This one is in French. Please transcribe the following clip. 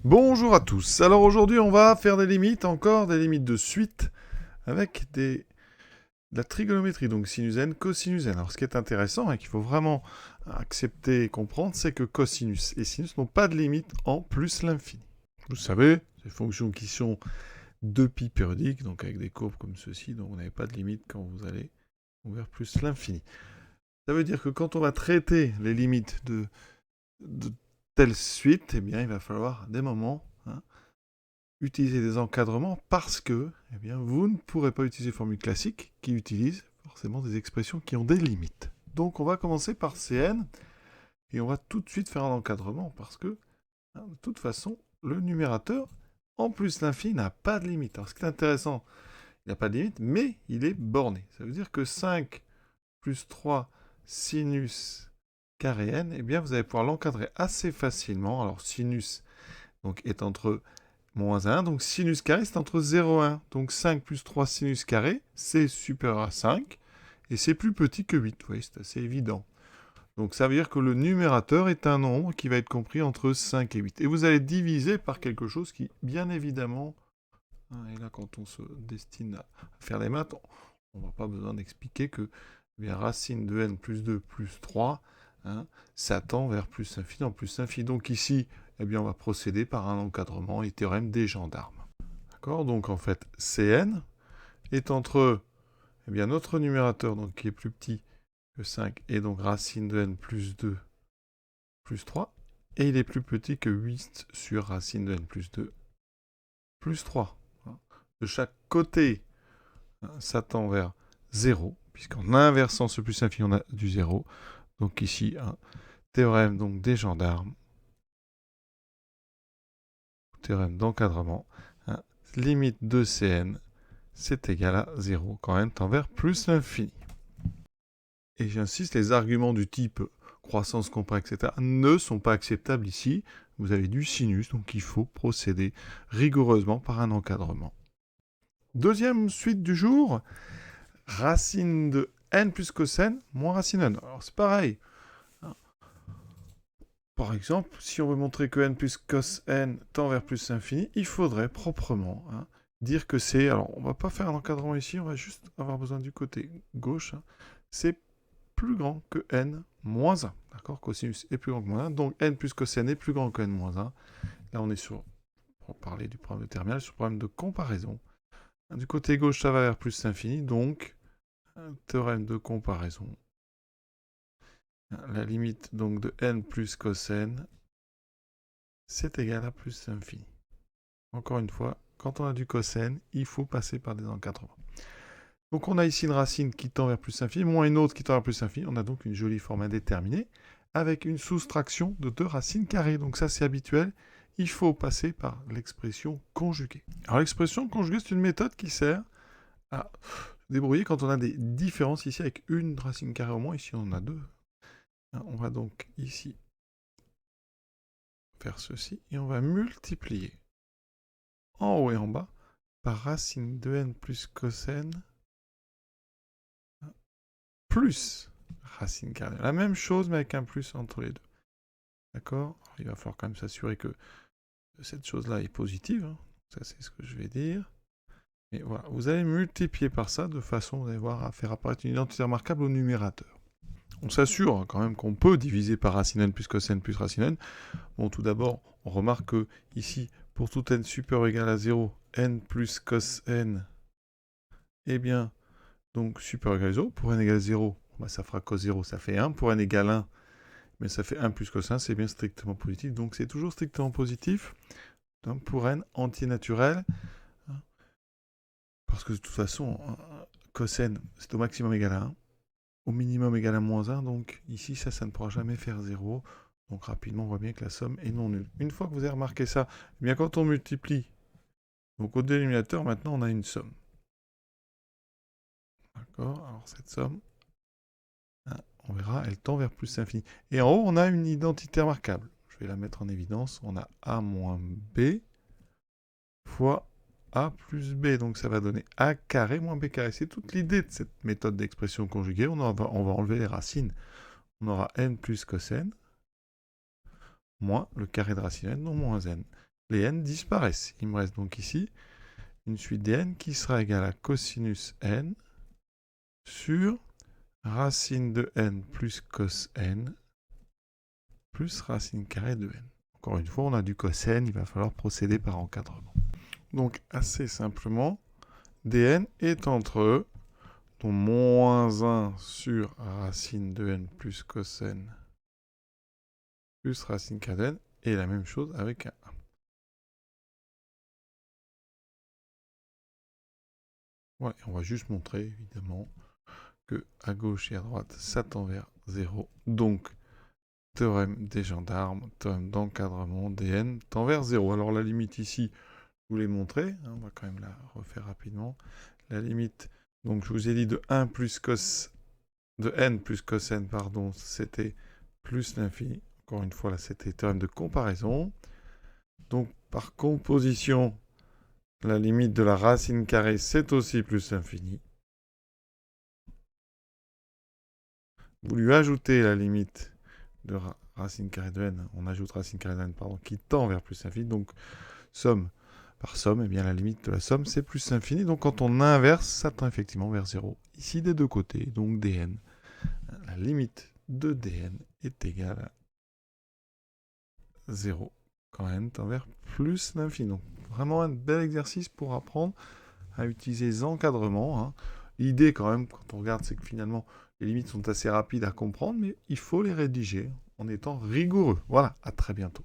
Bonjour à tous. Alors aujourd'hui, on va faire des limites, encore des limites de suite, avec de la trigonométrie, donc sinus n, cosinus n. Alors ce qui est intéressant et qu'il faut vraiment accepter et comprendre, c'est que cosinus et sinus n'ont pas de limite en plus l'infini. Vous savez, ces fonctions qui sont de pi périodiques, donc avec des courbes comme ceci, donc vous n'avez pas de limite quand vous allez vers plus l'infini. Ça veut dire que quand on va traiter les limites de telle suite, eh bien, il va falloir des moments utiliser des encadrements parce que eh bien, vous ne pourrez pas utiliser les formules classiques qui utilisent forcément des expressions qui ont des limites. Donc on va commencer par Cn et on va tout de suite faire un encadrement parce que de toute façon, le numérateur, en plus l'infini, n'a pas de limite. Alors ce qui est intéressant, il n'a pas de limite, mais il est borné. Ça veut dire que 5 plus 3 sinus carré n, eh bien vous allez pouvoir l'encadrer assez facilement. Alors sinus donc, est entre moins 1, donc sinus carré, c'est entre 0 et 1. Donc 5 plus 3 sinus carré, c'est supérieur à 5, et c'est plus petit que 8. Vous voyez, c'est assez évident. Donc ça veut dire que le numérateur est un nombre qui va être compris entre 5 et 8. Et vous allez diviser par quelque chose qui, bien évidemment, et là quand on se destine à faire les maths, on n'a pas besoin d'expliquer que bien, racine de n plus 2 plus 3, ça tend vers plus infini en plus infini. Donc ici, eh bien, on va procéder par un encadrement et théorème des gendarmes. D'accord? Donc en fait, Cn est entre eh bien, notre numérateur donc, qui est plus petit que 5 et donc racine de n plus 2 plus 3, et il est plus petit que 8 sur racine de n plus 2 plus 3. De chaque côté, ça tend vers 0, puisqu'en inversant ce plus infini, on a du 0. Donc ici, un théorème donc, des gendarmes, théorème d'encadrement, limite de Cn, c'est égal à 0 quand n tend vers plus l'infini. Et j'insiste, les arguments du type croissance compacte, etc., ne sont pas acceptables ici. Vous avez du sinus, donc il faut procéder rigoureusement par un encadrement. Deuxième suite du jour, racine de n plus cosn moins racine n. Alors c'est pareil. Par exemple, si on veut montrer que n plus cos n tend vers plus l'infini, il faudrait proprement dire que c'est... Alors, on ne va pas faire un encadrement ici, on va juste avoir besoin du côté gauche. C'est plus grand que n moins 1. D'accord? Cosinus est plus grand que moins 1. Donc, n plus cos n est plus grand que n moins 1. Là, on est sur... pour parler du problème de terminal, sur le problème de comparaison. Du côté gauche, ça va vers plus l'infini. Donc, un théorème de comparaison. La limite donc de n plus cos n, c'est égal à plus l'infini. Encore une fois, quand on a du cos n, il faut passer par des encadrements. Donc on a ici une racine qui tend vers plus l'infini, moins une autre qui tend vers plus l'infini. On a donc une jolie forme indéterminée, avec une soustraction de deux racines carrées. Donc ça c'est habituel, il faut passer par l'expression conjuguée. Alors l'expression conjuguée, c'est une méthode qui sert à se débrouiller quand on a des différences ici avec une racine carrée au moins. Ici on en a deux. On va donc ici faire ceci, et on va multiplier en haut et en bas par racine de n plus cos n plus racine carrée. La même chose, mais avec un plus entre les deux. D'accord? Il va falloir quand même s'assurer que cette chose-là est positive. Ça, c'est ce que je vais dire. Mais voilà, vous allez multiplier par ça de façon, vous allez voir, à faire apparaître une identité remarquable au numérateur. On s'assure quand même qu'on peut diviser par racine n plus cos n plus racine n. Bon, tout d'abord, on remarque que ici, pour tout n supérieur ou égal à 0, n plus cos n, eh bien, donc supérieur ou égal à 0. Pour n égale 0, bah, ça fera cos 0, ça fait 1. Pour n égale 1, mais ça fait 1 plus cos 1, c'est bien strictement positif. Donc c'est toujours strictement positif. Donc pour n antinaturel, parce que de toute façon, cos n, c'est au maximum égal à 1. Au minimum égal à moins 1, donc ici, ça ne pourra jamais faire 0. Donc rapidement, on voit bien que la somme est non nulle. Une fois que vous avez remarqué ça, eh bien quand on multiplie, donc au dénominateur, maintenant, on a une somme. D'accord? Alors cette somme, on verra, elle tend vers plus l'infini. Et en haut, on a une identité remarquable. Je vais la mettre en évidence. On a a moins b fois a plus b. Donc ça va donner a carré moins b carré. C'est toute l'idée de cette méthode d'expression conjuguée. On va enlever les racines. On aura n plus cos n moins le carré de racine n, non moins n. les n disparaissent. Il me reste donc ici une suite des n qui sera égale à cosinus n sur racine de n plus cos n plus racine carrée de n. Encore une fois, on a du cos n, il va falloir procéder par encadrement. Donc, assez simplement, dn est entre eux, donc moins 1 sur racine de n plus cos n plus racine carrée de n, et la même chose avec un 1. Ouais, on va juste montrer, évidemment, que à gauche et à droite, ça tend vers 0. Donc, théorème des gendarmes, théorème d'encadrement, dn tend vers 0. Alors, la limite ici, je vous l'ai montré, hein, on va quand même la refaire rapidement. La limite, donc je vous ai dit de 1 plus cos, de n plus cos n, pardon, c'était plus l'infini. Encore une fois, là, c'était théorème de comparaison. Donc, par composition, la limite de la racine carrée, c'est aussi plus l'infini. Vous lui ajoutez la limite de racine carrée de n, on ajoute racine carrée de n, pardon, qui tend vers plus l'infini. Donc, somme par somme, eh bien, la limite de la somme, c'est plus l'infini. Donc, quand on inverse, ça tend effectivement vers 0. Ici, des deux côtés, donc dn. La limite de dn est égale à 0 quand n tend vers plus l'infini. Donc, vraiment un bel exercice pour apprendre à utiliser les encadrements. Hein. L'idée, quand même, quand on regarde, c'est que finalement, les limites sont assez rapides à comprendre, mais il faut les rédiger en étant rigoureux. Voilà, à très bientôt.